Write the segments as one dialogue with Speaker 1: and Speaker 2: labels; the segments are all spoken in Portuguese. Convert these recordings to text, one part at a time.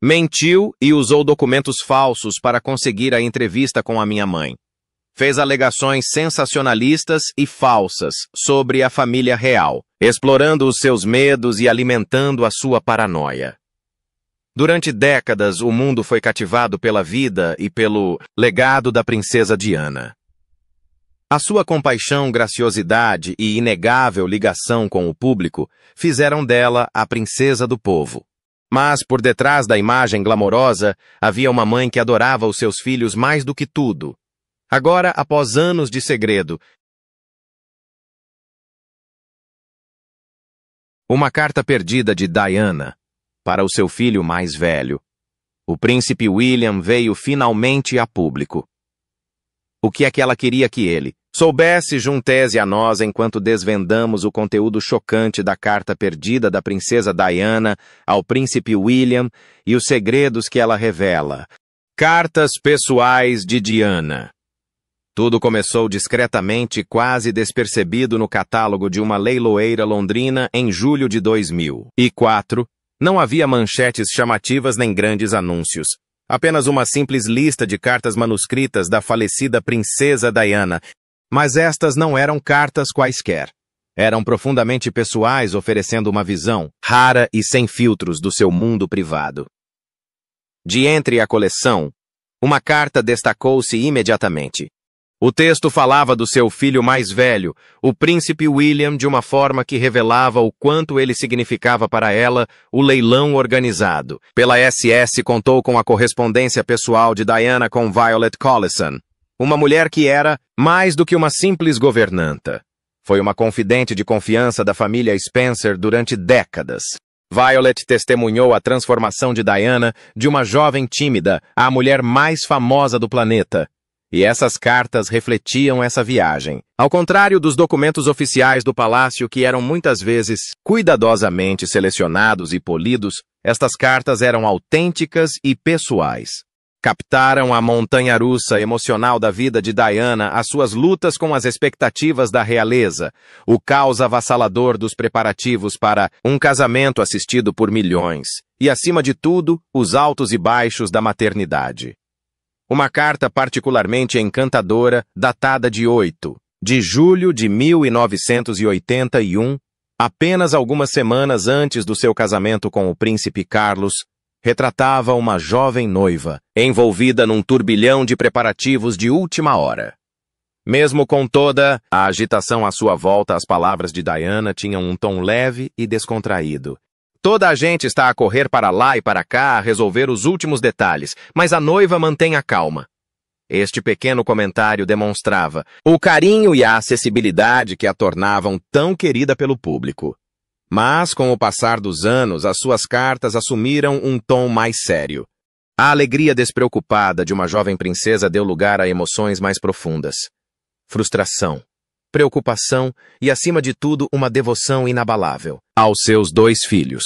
Speaker 1: Mentiu e usou documentos falsos para conseguir a entrevista com a minha mãe. Fez alegações sensacionalistas e falsas sobre a família real, explorando os seus medos e alimentando a sua paranoia. Durante décadas, o mundo foi cativado pela vida e pelo legado da princesa Diana. A sua compaixão, graciosidade e inegável ligação com o público fizeram dela a princesa do povo. Mas, por detrás da imagem glamourosa, havia uma mãe que adorava os seus filhos mais do que tudo. Agora, após anos de segredo, uma carta perdida de Diana para o seu filho mais velho. O príncipe William veio finalmente a público. O que é que ela queria que ele soubesse? Juntese a nós enquanto desvendamos o conteúdo chocante da carta perdida da princesa Diana ao príncipe William e os segredos que ela revela. Cartas pessoais de Diana. Tudo começou discretamente, quase despercebido no catálogo de uma leiloeira londrina em julho de 2004. Não havia manchetes chamativas nem grandes anúncios. Apenas uma simples lista de cartas manuscritas da falecida princesa Diana. Mas estas não eram cartas quaisquer. Eram profundamente pessoais, oferecendo uma visão rara e sem filtros do seu mundo privado. De entre a coleção, uma carta destacou-se imediatamente. O texto falava do seu filho mais velho, o príncipe William, de uma forma que revelava o quanto ele significava para ela. O leilão organizado pela SS contou com a correspondência pessoal de Diana com Violet Collison, uma mulher que era mais do que uma simples governanta. Foi uma confidente de confiança da família Spencer durante décadas. Violet testemunhou a transformação de Diana de uma jovem tímida à mulher mais famosa do planeta. E essas cartas refletiam essa viagem. Ao contrário dos documentos oficiais do palácio, que eram muitas vezes cuidadosamente selecionados e polidos, estas cartas eram autênticas e pessoais. Captaram a montanha-russa emocional da vida de Diana, as suas lutas com as expectativas da realeza, o caos avassalador dos preparativos para um casamento assistido por milhões, e, acima de tudo, os altos e baixos da maternidade. Uma carta particularmente encantadora, datada de 8 de julho de 1981, apenas algumas semanas antes do seu casamento com o príncipe Carlos, retratava uma jovem noiva, envolvida num turbilhão de preparativos de última hora. Mesmo com toda a agitação à sua volta, as palavras de Diana tinham um tom leve e descontraído. Toda a gente está a correr para lá e para cá a resolver os últimos detalhes, mas a noiva mantém a calma. Este pequeno comentário demonstrava o carinho e a acessibilidade que a tornavam tão querida pelo público. Mas, com o passar dos anos, as suas cartas assumiram um tom mais sério. A alegria despreocupada de uma jovem princesa deu lugar a emoções mais profundas. Frustração, preocupação e, acima de tudo, uma devoção inabalável aos seus 2 filhos.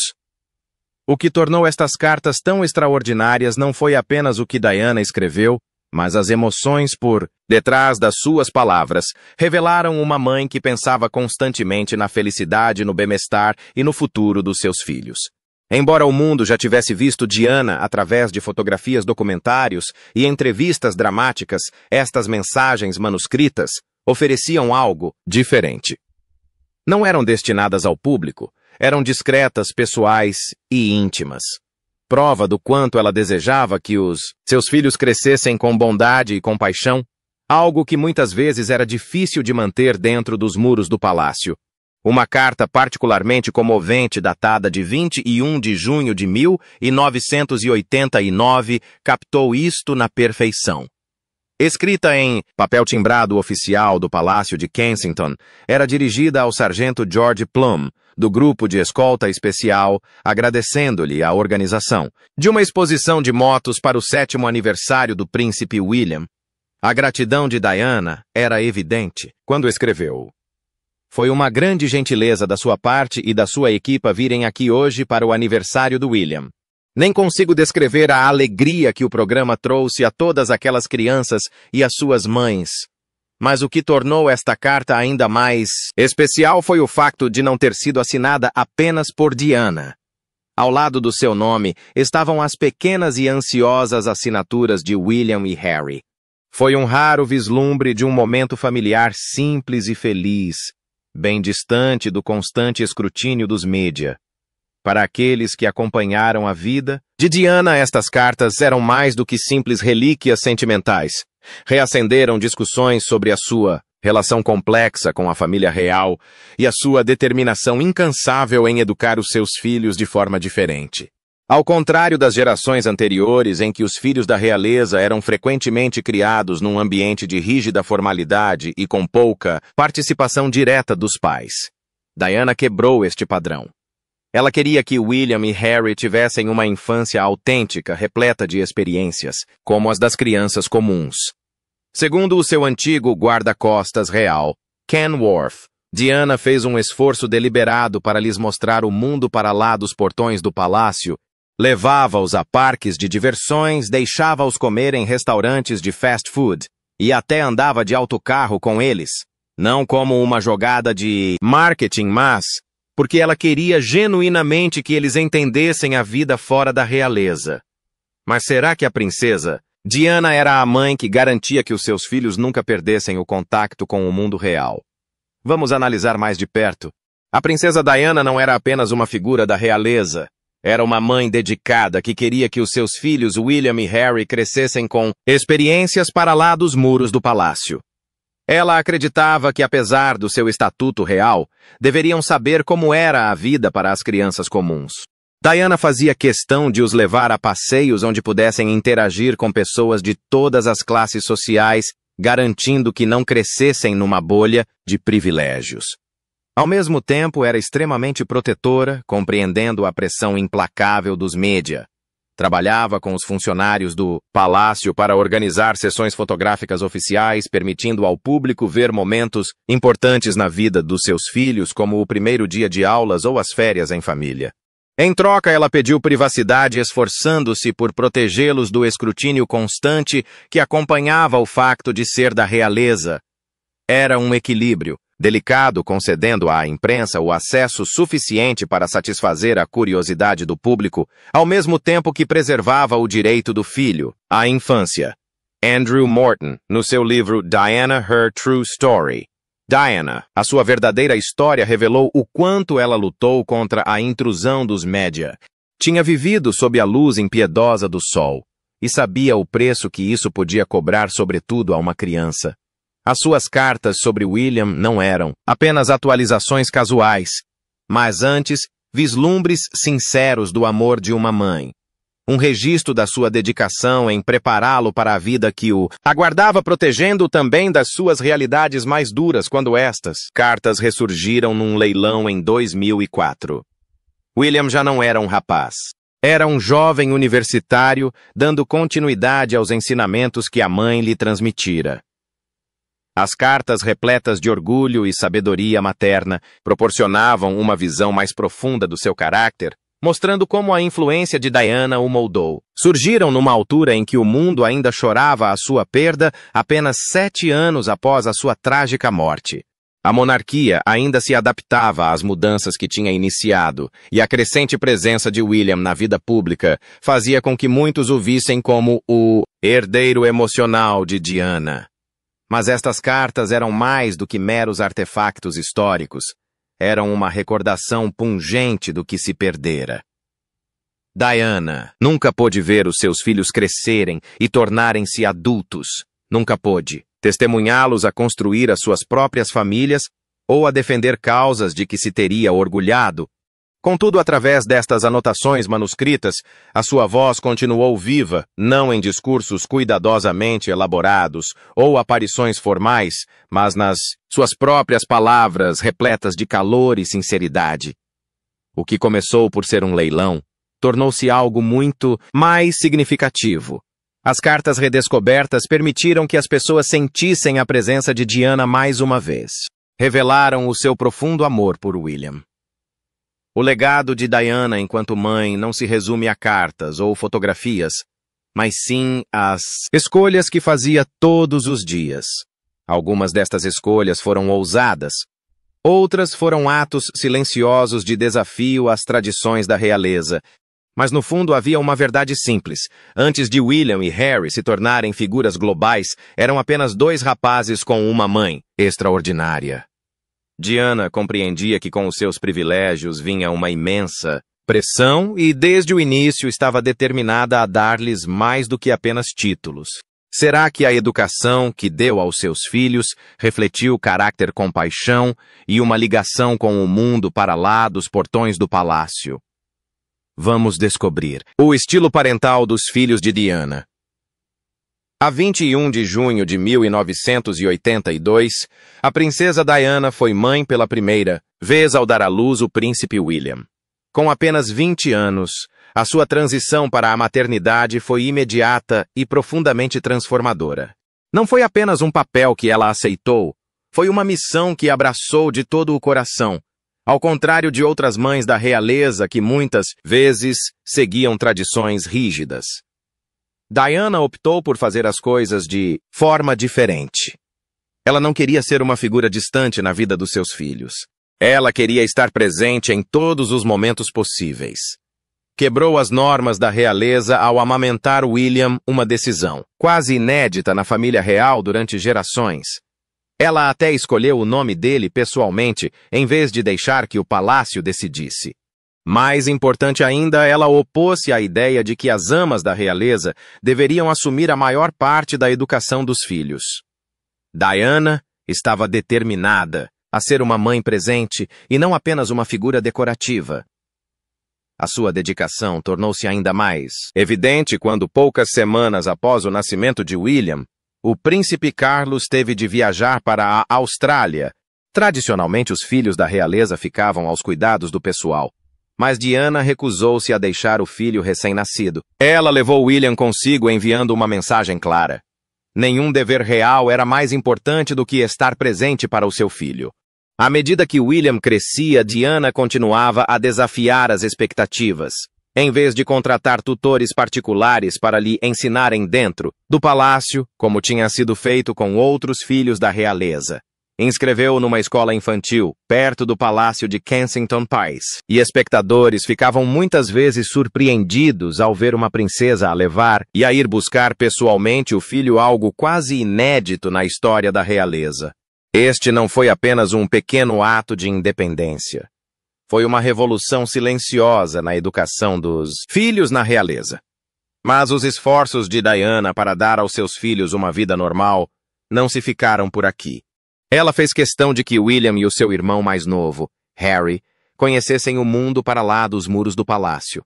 Speaker 1: O que tornou estas cartas tão extraordinárias não foi apenas o que Diana escreveu, mas as emoções por detrás das suas palavras revelaram uma mãe que pensava constantemente na felicidade, no bem-estar e no futuro dos seus filhos. Embora o mundo já tivesse visto Diana através de fotografias, documentários e entrevistas dramáticas, estas mensagens manuscritas ofereciam algo diferente. Não eram destinadas ao público, eram discretas, pessoais e íntimas. Prova do quanto ela desejava que os seus filhos crescessem com bondade e compaixão, algo que muitas vezes era difícil de manter dentro dos muros do palácio. Uma carta particularmente comovente, datada de 21 de junho de 1989, captou isto na perfeição. Escrita em papel timbrado oficial do Palácio de Kensington, era dirigida ao sargento George Plum, do Grupo de Escolta Especial, agradecendo-lhe a organização de uma exposição de motos para o 7º aniversário do príncipe William. A gratidão de Diana era evidente quando escreveu: "Foi uma grande gentileza da sua parte e da sua equipa virem aqui hoje para o aniversário do William. Nem consigo descrever a alegria que o programa trouxe a todas aquelas crianças e às suas mães. Mas o que tornou esta carta ainda mais especial foi o facto de não ter sido assinada apenas por Diana. Ao lado do seu nome estavam as pequenas e ansiosas assinaturas de William e Harry. Foi um raro vislumbre de um momento familiar simples e feliz, bem distante do constante escrutínio dos mídia. Para aqueles que acompanharam a vida de Diana, estas cartas eram mais do que simples relíquias sentimentais. Reacenderam discussões sobre a sua relação complexa com a família real e a sua determinação incansável em educar os seus filhos de forma diferente. Ao contrário das gerações anteriores, em que os filhos da realeza eram frequentemente criados num ambiente de rígida formalidade e com pouca participação direta dos pais, Diana quebrou este padrão. Ela queria que William e Harry tivessem uma infância autêntica, repleta de experiências, como as das crianças comuns. Segundo o seu antigo guarda-costas real, Ken Worth, Diana fez um esforço deliberado para lhes mostrar o mundo para lá dos portões do palácio, levava-os a parques de diversões, deixava-os comer em restaurantes de fast food e até andava de autocarro com eles, não como uma jogada de marketing, mas porque ela queria genuinamente que eles entendessem a vida fora da realeza. Mas será que a princesa Diana era a mãe que garantia que os seus filhos nunca perdessem o contato com o mundo real? Vamos analisar mais de perto. A princesa Diana não era apenas uma figura da realeza. Era uma mãe dedicada que queria que os seus filhos William e Harry crescessem com experiências para lá dos muros do palácio. Ela acreditava que, apesar do seu estatuto real, deveriam saber como era a vida para as crianças comuns. Diana fazia questão de os levar a passeios onde pudessem interagir com pessoas de todas as classes sociais, garantindo que não crescessem numa bolha de privilégios. Ao mesmo tempo, era extremamente protetora, compreendendo a pressão implacável dos mídia. Trabalhava com os funcionários do palácio para organizar sessões fotográficas oficiais, permitindo ao público ver momentos importantes na vida dos seus filhos, como o primeiro dia de aulas ou as férias em família. Em troca, ela pediu privacidade, esforçando-se por protegê-los do escrutínio constante que acompanhava o facto de ser da realeza. Era um equilíbrio delicado, concedendo à imprensa o acesso suficiente para satisfazer a curiosidade do público, ao mesmo tempo que preservava o direito do filho à infância. Andrew Morton, no seu livro Diana, Her True Story. Diana, a sua verdadeira história, revelou o quanto ela lutou contra a intrusão dos média. Tinha vivido sob a luz impiedosa do sol e sabia o preço que isso podia cobrar, sobretudo a uma criança. As suas cartas sobre William não eram apenas atualizações casuais, mas antes vislumbres sinceros do amor de uma mãe. Um registro da sua dedicação em prepará-lo para a vida que o aguardava, protegendo-o também das suas realidades mais duras quando estas cartas ressurgiram num leilão em 2004. William já não era um rapaz. Era um jovem universitário, dando continuidade aos ensinamentos que a mãe lhe transmitira. As cartas, repletas de orgulho e sabedoria materna, proporcionavam uma visão mais profunda do seu caráter, mostrando como a influência de Diana o moldou. Surgiram numa altura em que o mundo ainda chorava a sua perda, apenas 7 anos após a sua trágica morte. A monarquia ainda se adaptava às mudanças que tinha iniciado, e a crescente presença de William na vida pública fazia com que muitos o vissem como o herdeiro emocional de Diana. Mas estas cartas eram mais do que meros artefactos históricos. Eram uma recordação pungente do que se perdera. Diana nunca pôde ver os seus filhos crescerem e tornarem-se adultos. Nunca pôde testemunhá-los a construir as suas próprias famílias ou a defender causas de que se teria orgulhado. Contudo, através destas anotações manuscritas, a sua voz continuou viva, não em discursos cuidadosamente elaborados ou aparições formais, mas nas suas próprias palavras repletas de calor e sinceridade. O que começou por ser um leilão tornou-se algo muito mais significativo. As cartas redescobertas permitiram que as pessoas sentissem a presença de Diana mais uma vez. Revelaram o seu profundo amor por William. O legado de Diana enquanto mãe não se resume a cartas ou fotografias, mas sim às escolhas que fazia todos os dias. Algumas destas escolhas foram ousadas, Outras foram atos silenciosos de desafio às tradições da realeza. Mas no fundo havia uma verdade simples. Antes de William e Harry se tornarem figuras globais, eram apenas dois rapazes com uma mãe extraordinária. Diana compreendia que com os seus privilégios vinha uma imensa pressão e desde o início estava determinada a dar-lhes mais do que apenas títulos. Será que a educação que deu aos seus filhos refletiu caráter compaixão e uma ligação com o mundo para lá dos portões do palácio? Vamos descobrir o estilo parental dos filhos de Diana. A 21 de junho de 1982, a princesa Diana foi mãe pela primeira vez ao dar à luz o príncipe William. Com apenas 20 anos, a sua transição para a maternidade foi imediata e profundamente transformadora. Não foi apenas um papel que ela aceitou, foi uma missão que abraçou de todo o coração, ao contrário de outras mães da realeza que muitas vezes seguiam tradições rígidas. Diana optou por fazer as coisas de forma diferente. Ela não queria ser uma figura distante na vida dos seus filhos. Ela queria estar presente em todos os momentos possíveis. Quebrou as normas da realeza ao amamentar William, uma decisão quase inédita na família real durante gerações. Ela até escolheu o nome dele pessoalmente, em vez de deixar que o palácio decidisse. Mais importante ainda, ela opôs-se à ideia de que as amas da realeza deveriam assumir a maior parte da educação dos filhos. Diana estava determinada a ser uma mãe presente e não apenas uma figura decorativa. A sua dedicação tornou-se ainda mais evidente quando, poucas semanas após o nascimento de William, o príncipe Carlos teve de viajar para a Austrália. Tradicionalmente, os filhos da realeza ficavam aos cuidados do pessoal, mas Diana recusou-se a deixar o filho recém-nascido. Ela levou William consigo enviando uma mensagem clara. Nenhum dever real era mais importante do que estar presente para o seu filho. À medida que William crescia, Diana continuava a desafiar as expectativas. Em vez de contratar tutores particulares para lhe ensinarem dentro do palácio, como tinha sido feito com outros filhos da realeza, inscreveu-o numa escola infantil, perto do palácio de Kensington Palace. E espectadores ficavam muitas vezes surpreendidos ao ver uma princesa a levar e a ir buscar pessoalmente o filho, algo quase inédito na história da realeza. Este não foi apenas um pequeno ato de independência. Foi uma revolução silenciosa na educação dos filhos na realeza. Mas os esforços de Diana para dar aos seus filhos uma vida normal não se ficaram por aqui. Ela fez questão de que William e o seu irmão mais novo, Harry, conhecessem o mundo para lá dos muros do palácio.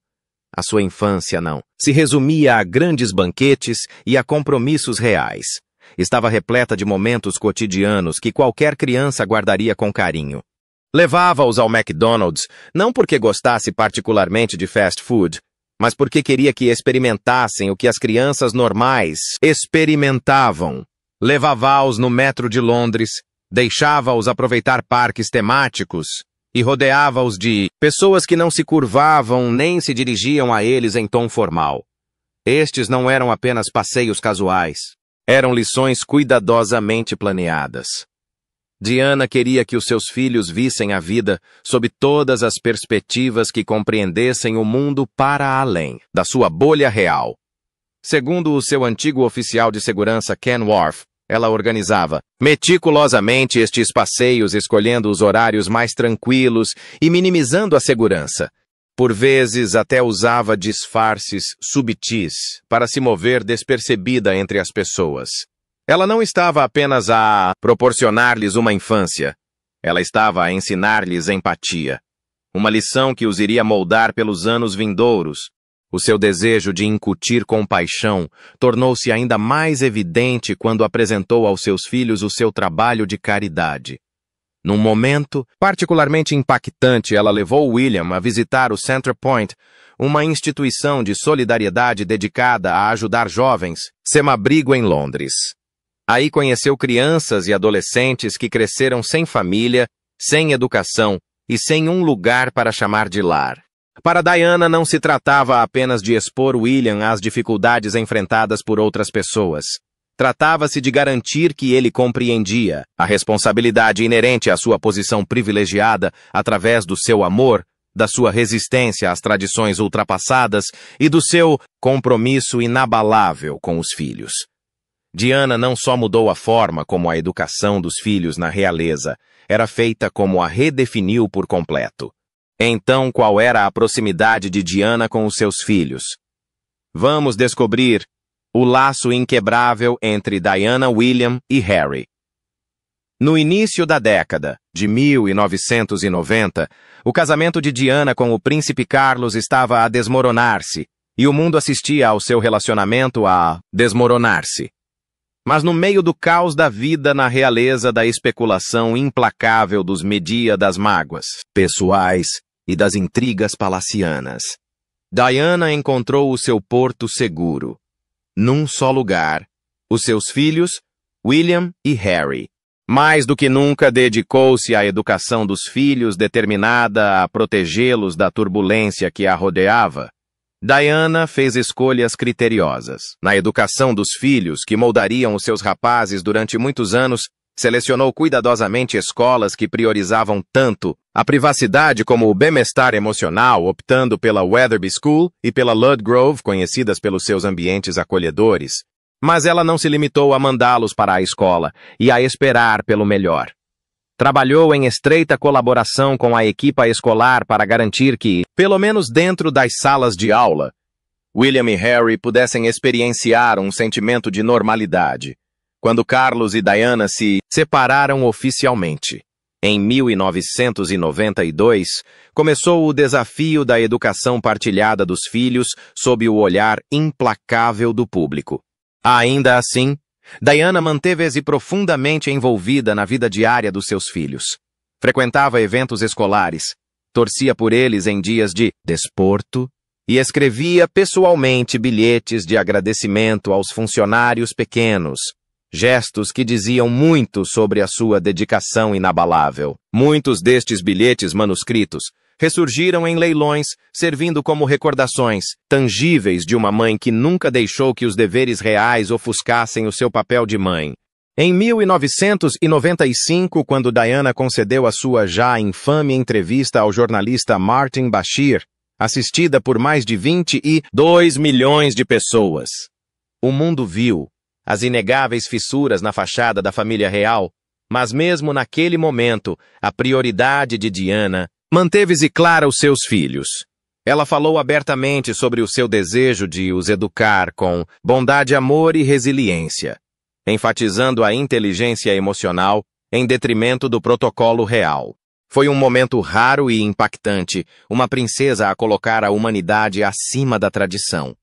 Speaker 1: A sua infância não se resumia a grandes banquetes e a compromissos reais. Estava repleta de momentos cotidianos que qualquer criança guardaria com carinho. Levava-os ao McDonald's, não porque gostasse particularmente de fast food, mas porque queria que experimentassem o que as crianças normais experimentavam. Levava-os no metro de Londres, deixava-os aproveitar parques temáticos e rodeava-os de pessoas que não se curvavam nem se dirigiam a eles em tom formal. Estes não eram apenas passeios casuais. Eram lições cuidadosamente planeadas. Diana queria que os seus filhos vissem a vida sob todas as perspectivas, que compreendessem o mundo para além da sua bolha real. Segundo o seu antigo oficial de segurança Ken Worth, ela organizava meticulosamente estes passeios, escolhendo os horários mais tranquilos e minimizando a segurança. Por vezes, até usava disfarces subtis para se mover despercebida entre as pessoas. Ela não estava apenas a proporcionar-lhes uma infância. Ela estava a ensinar-lhes empatia. Uma lição que os iria moldar pelos anos vindouros. O seu desejo de incutir compaixão tornou-se ainda mais evidente quando apresentou aos seus filhos o seu trabalho de caridade. Num momento particularmente impactante, ela levou William a visitar o Centrepoint, uma instituição de solidariedade dedicada a ajudar jovens sem abrigo em Londres. Aí conheceu crianças e adolescentes que cresceram sem família, sem educação e sem um lugar para chamar de lar. Para Diana, não se tratava apenas de expor William às dificuldades enfrentadas por outras pessoas. Tratava-se de garantir que ele compreendia a responsabilidade inerente à sua posição privilegiada através do seu amor, da sua resistência às tradições ultrapassadas e do seu compromisso inabalável com os filhos. Diana não só mudou a forma como a educação dos filhos na realeza era feita, como a redefiniu por completo. Então, qual era a proximidade de Diana com os seus filhos? Vamos descobrir o laço inquebrável entre Diana, William e Harry. No início da década de 1990, o casamento de Diana com o príncipe Carlos estava a desmoronar-se, e o mundo assistia ao seu relacionamento a desmoronar-se. Mas no meio do caos da vida na realeza, da especulação implacável dos Media, das mágoas pessoais e das intrigas palacianas, Diana encontrou o seu porto seguro. Num só lugar, os seus filhos, William e Harry. Mais do que nunca dedicou-se à educação dos filhos, determinada a protegê-los da turbulência que a rodeava. Diana fez escolhas criteriosas. Na educação dos filhos, que moldariam os seus rapazes durante muitos anos, selecionou cuidadosamente escolas que priorizavam tanto a privacidade como o bem-estar emocional, optando pela Wetherby School e pela Ludgrove, conhecidas pelos seus ambientes acolhedores. Mas ela não se limitou a mandá-los para a escola e a esperar pelo melhor. Trabalhou em estreita colaboração com a equipa escolar para garantir que, pelo menos dentro das salas de aula, William e Harry pudessem experienciar um sentimento de normalidade. Quando Carlos e Diana se separaram oficialmente, em 1992, começou o desafio da educação partilhada dos filhos sob o olhar implacável do público. Ainda assim, Diana manteve-se profundamente envolvida na vida diária dos seus filhos. Frequentava eventos escolares, torcia por eles em dias de desporto e escrevia pessoalmente bilhetes de agradecimento aos funcionários pequenos, gestos que diziam muito sobre a sua dedicação inabalável. Muitos destes bilhetes manuscritos ressurgiram em leilões, servindo como recordações tangíveis de uma mãe que nunca deixou que os deveres reais ofuscassem o seu papel de mãe. Em 1995, quando Diana concedeu a sua já infame entrevista ao jornalista Martin Bashir, assistida por mais de 22 milhões de pessoas, o mundo viu as inegáveis fissuras na fachada da família real, mas mesmo naquele momento, a prioridade de Diana manteve-se clara aos seus filhos. Ela falou abertamente sobre o seu desejo de os educar com bondade, amor e resiliência, enfatizando a inteligência emocional em detrimento do protocolo real. Foi um momento raro e impactante, uma princesa a colocar a humanidade acima da tradição.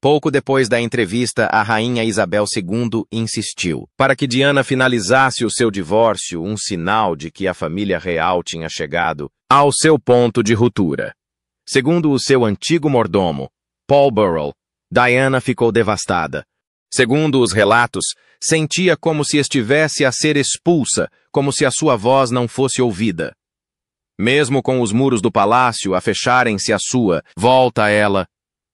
Speaker 1: Pouco depois da entrevista, a rainha Isabel II insistiu para que Diana finalizasse o seu divórcio, um sinal de que a família real tinha chegado ao seu ponto de ruptura. Segundo o seu antigo mordomo, Paul Burrell, Diana ficou devastada. Segundo os relatos, sentia como se estivesse a ser expulsa, como se a sua voz não fosse ouvida. Mesmo com os muros do palácio a fecharem-se à sua volta, ela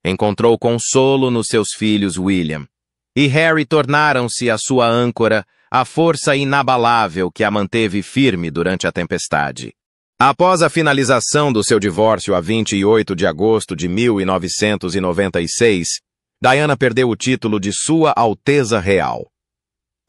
Speaker 1: encontrou consolo nos seus filhos William e Harry. Tornaram-se a sua âncora, a força inabalável que a manteve firme durante a tempestade. Após a finalização do seu divórcio a 28 de agosto de 1996, Diana perdeu o título de Sua Alteza Real.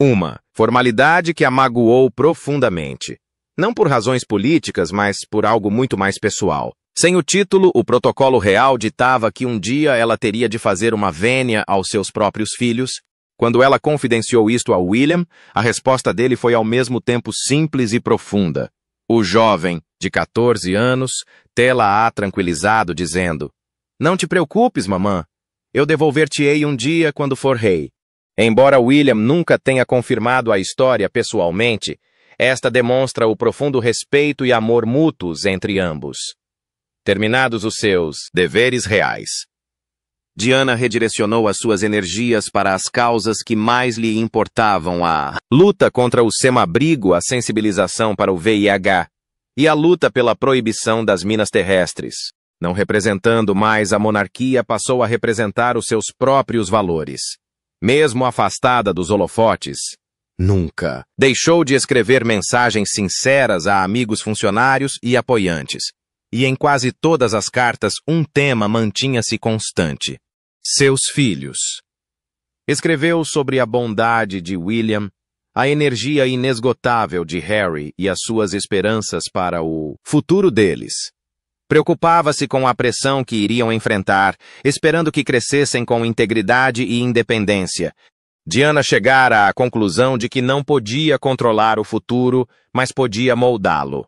Speaker 1: Uma formalidade que a magoou profundamente, não por razões políticas, mas por algo muito mais pessoal. Sem o título, o protocolo real ditava que um dia ela teria de fazer uma vénia aos seus próprios filhos. Quando ela confidenciou isto a William, a resposta dele foi ao mesmo tempo simples e profunda. O jovem, de 14 anos, tê-la-á tranquilizado, dizendo: "Não te preocupes, mamã. Eu devolver-te-ei um dia quando for rei." Embora William nunca tenha confirmado a história pessoalmente, esta demonstra o profundo respeito e amor mútuos entre ambos. Terminados os seus deveres reais, Diana redirecionou as suas energias para as causas que mais lhe importavam: a luta contra o sem-abrigo, a sensibilização para o VIH e a luta pela proibição das minas terrestres. Não representando mais a monarquia, passou a representar os seus próprios valores. Mesmo afastada dos holofotes, nunca deixou de escrever mensagens sinceras a amigos funcionários e apoiantes. E em quase todas as cartas, um tema mantinha-se constante: seus filhos. Escreveu sobre a bondade de William, a energia inesgotável de Harry e as suas esperanças para o futuro deles. Preocupava-se com a pressão que iriam enfrentar, esperando que crescessem com integridade e independência. Diana chegara à conclusão de que não podia controlar o futuro, mas podia moldá-lo.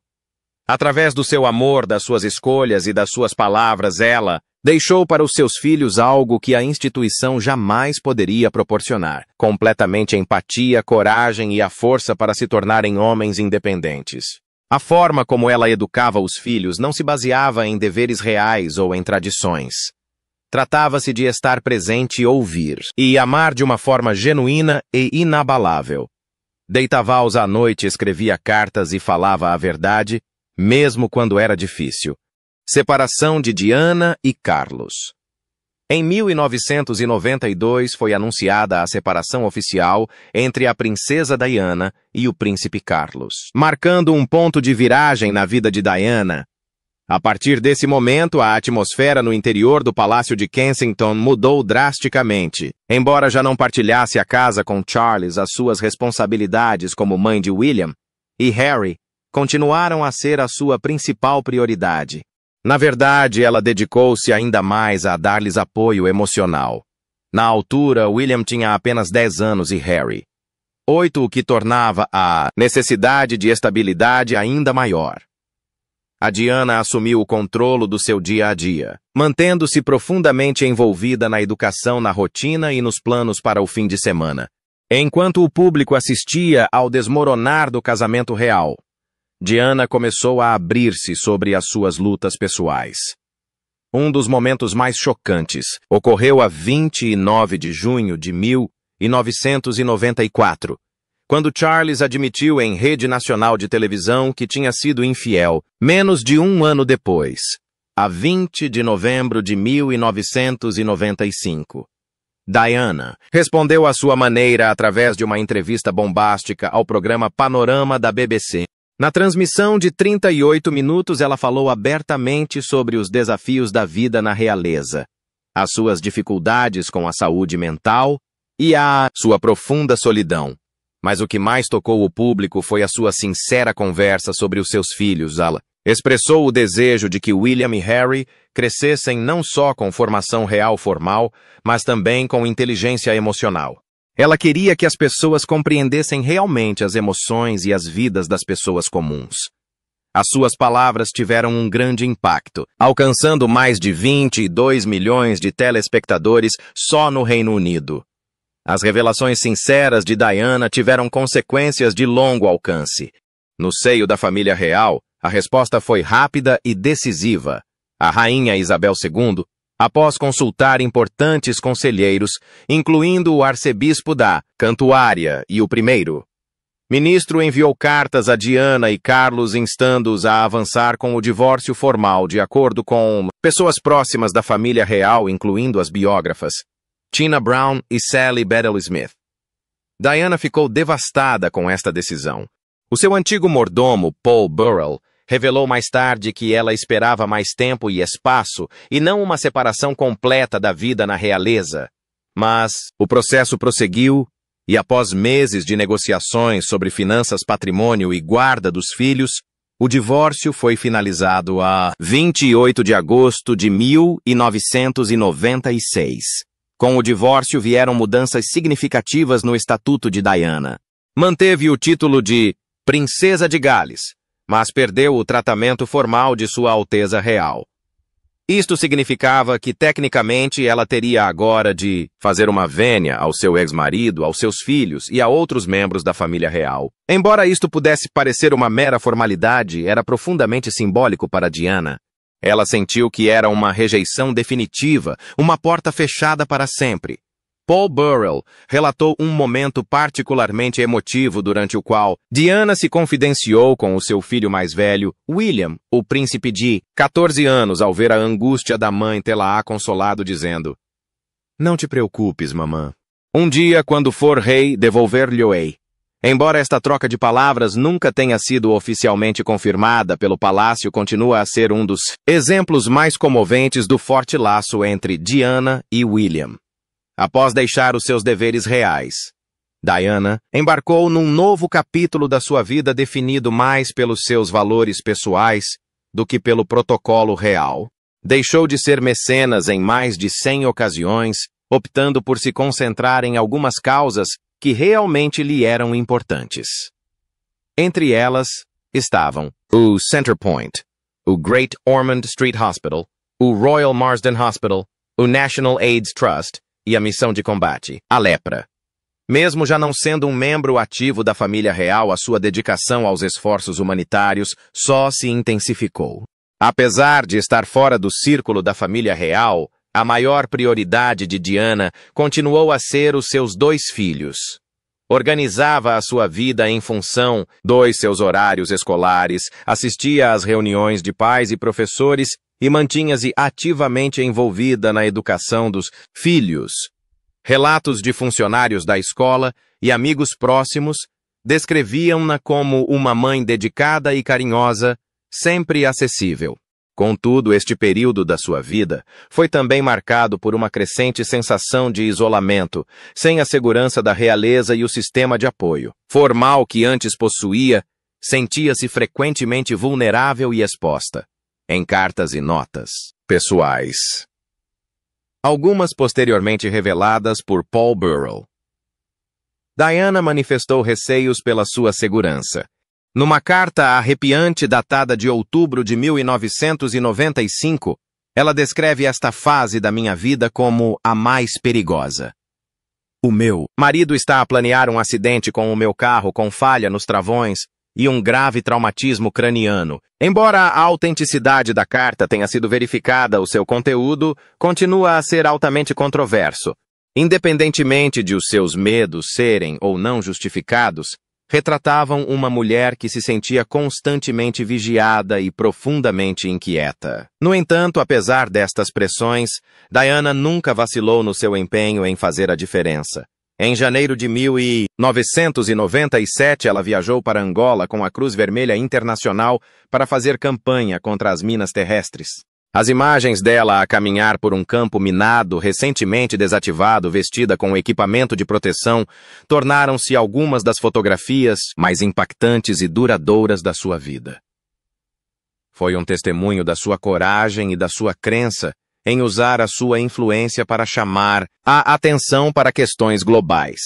Speaker 1: Através do seu amor, das suas escolhas e das suas palavras, ela deixou para os seus filhos algo que a instituição jamais poderia proporcionar: completamente empatia, coragem e a força para se tornarem homens independentes. A forma como ela educava os filhos não se baseava em deveres reais ou em tradições. Tratava-se de estar presente e ouvir, e amar de uma forma genuína e inabalável. Deitava-os à noite, escrevia cartas e falava a verdade, mesmo quando era difícil. Separação de Diana e Carlos. Em 1992 foi anunciada a separação oficial entre a princesa Diana e o príncipe Carlos, marcando um ponto de viragem na vida de Diana. A partir desse momento, a atmosfera no interior do Palácio de Kensington mudou drasticamente. Embora já não partilhasse a casa com Charles, as suas responsabilidades como mãe de William e Harry continuaram a ser a sua principal prioridade. Na verdade, ela dedicou-se ainda mais a dar-lhes apoio emocional. Na altura, William tinha apenas 10 anos e Harry 8, o que tornava a necessidade de estabilidade ainda maior. A Diana assumiu o controle do seu dia a dia, mantendo-se profundamente envolvida na educação, na rotina e nos planos para o fim de semana. Enquanto o público assistia ao desmoronar do casamento real, Diana começou a abrir-se sobre as suas lutas pessoais. Um dos momentos mais chocantes ocorreu a 29 de junho de 1994, quando Charles admitiu em rede nacional de televisão que tinha sido infiel menos de um ano depois, a 20 de novembro de 1995. Diana respondeu à sua maneira através de uma entrevista bombástica ao programa Panorama da BBC. Na transmissão de 38 minutos, ela falou abertamente sobre os desafios da vida na realeza, as suas dificuldades com a saúde mental e a sua profunda solidão. Mas o que mais tocou o público foi a sua sincera conversa sobre os seus filhos. Ela expressou o desejo de que William e Harry crescessem não só com formação real formal, mas também com inteligência emocional. Ela queria que as pessoas compreendessem realmente as emoções e as vidas das pessoas comuns. As suas palavras tiveram um grande impacto, alcançando mais de 22 milhões de telespectadores só no Reino Unido. As revelações sinceras de Diana tiveram consequências de longo alcance. No seio da família real, a resposta foi rápida e decisiva. A rainha Isabel II, após consultar importantes conselheiros, incluindo o arcebispo da Cantuária e o primeiro-ministro, enviou cartas a Diana e Carlos instando-os a avançar com o divórcio formal, de acordo com pessoas próximas da família real, incluindo as biógrafas Tina Brown e Sally Bedell Smith. Diana ficou devastada com esta decisão. O seu antigo mordomo, Paul Burrell, revelou mais tarde que ela esperava mais tempo e espaço e não uma separação completa da vida na realeza. Mas o processo prosseguiu e, após meses de negociações sobre finanças, patrimônio e guarda dos filhos, o divórcio foi finalizado a 28 de agosto de 1996. Com o divórcio vieram mudanças significativas no estatuto de Diana. Manteve o título de Princesa de Gales, mas perdeu o tratamento formal de Sua Alteza Real. Isto significava que, tecnicamente, ela teria agora de fazer uma vênia ao seu ex-marido, aos seus filhos e a outros membros da família real. Embora isto pudesse parecer uma mera formalidade, era profundamente simbólico para Diana. Ela sentiu que era uma rejeição definitiva, uma porta fechada para sempre. Paul Burrell relatou um momento particularmente emotivo durante o qual Diana se confidenciou com o seu filho mais velho, William, o príncipe de 14 anos, ao ver a angústia da mãe, tê-la consolado, dizendo: "Não te preocupes, mamã. Um dia, quando for rei, devolver-lhe-ei. Embora esta troca de palavras nunca tenha sido oficialmente confirmada pelo palácio, continua a ser um dos exemplos mais comoventes do forte laço entre Diana e William. Após deixar os seus deveres reais, Diana embarcou num novo capítulo da sua vida definido mais pelos seus valores pessoais do que pelo protocolo real. Deixou de ser mecenas em mais de 100 ocasiões, optando por se concentrar em algumas causas que realmente lhe eram importantes. Entre elas estavam o Centrepoint, o Great Ormond Street Hospital, o Royal Marsden Hospital, o National AIDS Trust e a missão de combate, a lepra. Mesmo já não sendo um membro ativo da família real, a sua dedicação aos esforços humanitários só se intensificou. Apesar de estar fora do círculo da família real, a maior prioridade de Diana continuou a ser os seus 2 filhos. Organizava a sua vida em função dos seus horários escolares, assistia às reuniões de pais e professores e mantinha-se ativamente envolvida na educação dos filhos. Relatos de funcionários da escola e amigos próximos descreviam-na como uma mãe dedicada e carinhosa, sempre acessível. Contudo, este período da sua vida foi também marcado por uma crescente sensação de isolamento, sem a segurança da realeza e o sistema de apoio formal que antes possuía, sentia-se frequentemente vulnerável e exposta, em cartas e notas pessoais. Algumas posteriormente reveladas por Paul Burrell. Diana manifestou receios pela sua segurança. Numa carta arrepiante datada de outubro de 1995, ela descreve esta fase da minha vida como a mais perigosa. O meu marido está a planear um acidente com o meu carro com falha nos travões e um grave traumatismo craniano. Embora a autenticidade da carta tenha sido verificada, o seu conteúdo continua a ser altamente controverso. Independentemente de os seus medos serem ou não justificados, retratavam uma mulher que se sentia constantemente vigiada e profundamente inquieta. No entanto, apesar destas pressões, Diana nunca vacilou no seu empenho em fazer a diferença. Em janeiro de 1997, ela viajou para Angola com a Cruz Vermelha Internacional para fazer campanha contra as minas terrestres. As imagens dela a caminhar por um campo minado, recentemente desativado, vestida com equipamento de proteção, tornaram-se algumas das fotografias mais impactantes e duradouras da sua vida. Foi um testemunho da sua coragem e da sua crença em usar a sua influência para chamar a atenção para questões globais.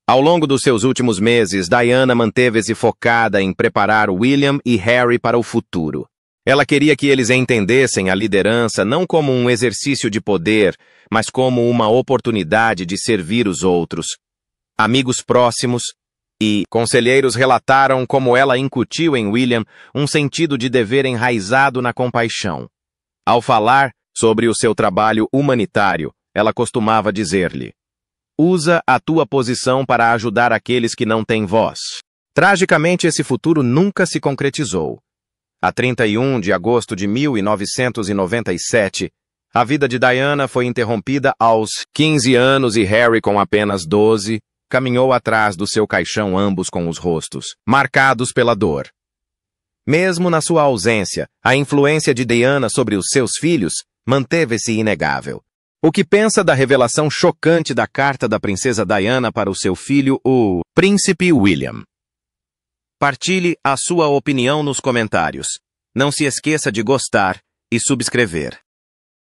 Speaker 1: Ao longo dos seus últimos meses, Diana manteve-se focada em preparar William e Harry para o futuro. Ela queria que eles entendessem a liderança não como um exercício de poder, mas como uma oportunidade de servir os outros. Amigos próximos e conselheiros relataram como ela incutiu em William um sentido de dever enraizado na compaixão. Ao falar sobre o seu trabalho humanitário, ela costumava dizer-lhe: "Usa a tua posição para ajudar aqueles que não têm voz." Tragicamente, esse futuro nunca se concretizou. A 31 de agosto de 1997, a vida de Diana foi interrompida aos 15 anos e Harry, com apenas 12, caminhou atrás do seu caixão, ambos com os rostos marcados pela dor. Mesmo na sua ausência, a influência de Diana sobre os seus filhos manteve-se inegável. O que pensa da revelação chocante da carta da princesa Diana para o seu filho, o príncipe William? Partilhe a sua opinião nos comentários. Não se esqueça de gostar e subscrever.